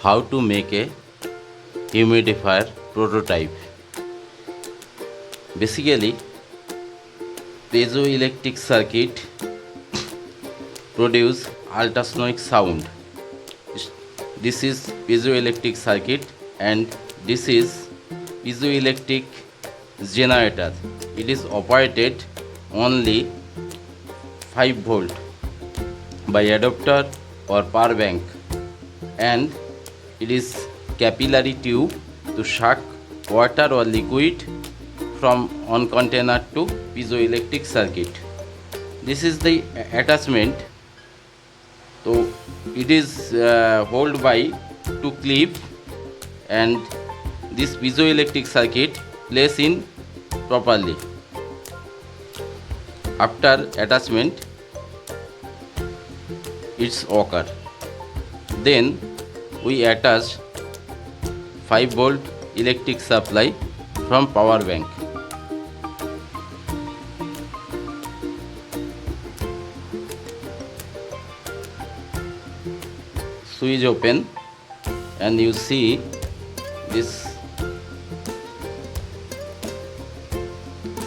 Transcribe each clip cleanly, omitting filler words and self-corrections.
how to make a humidifier prototype. Basically, piezoelectric circuit produce ultrasonic sound. This is piezoelectric circuit and this is piezoelectric generator. It is operated only 5 volt by adapter or power bank, and it is capillary tube to suck water or liquid from one container to piezoelectric circuit. This is the attachment. So it is held by 2 clip, and this piezoelectric circuit placed in properly. After attachment, it's occur. Then we attach 5 volt electric supply from power bank. Switch open and you see this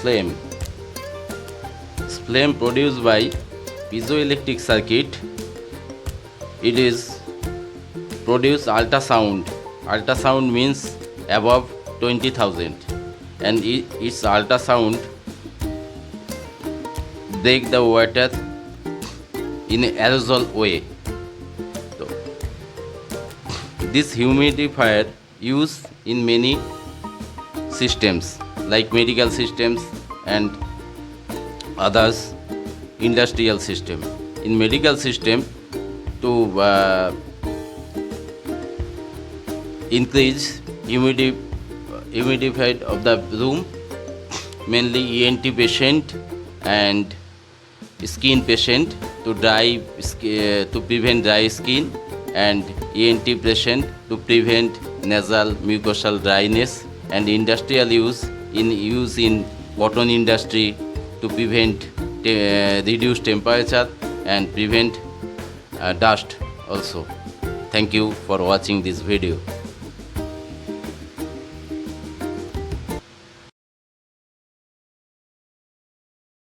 flame. This flame produced by piezoelectric circuit. It is produce ultrasound. Ultrasound means above 20,000, and its ultrasound break the water in aerosol way. So, this humidifier used in many systems like medical systems and others industrial system. In medical system, to increase humidified of the room, mainly ENT patient and skin patient to prevent dry skin, and ENT patient to prevent nasal mucosal dryness, and industrial use in cotton industry to prevent reduce temperature and prevent dust also. Thank you for watching this video.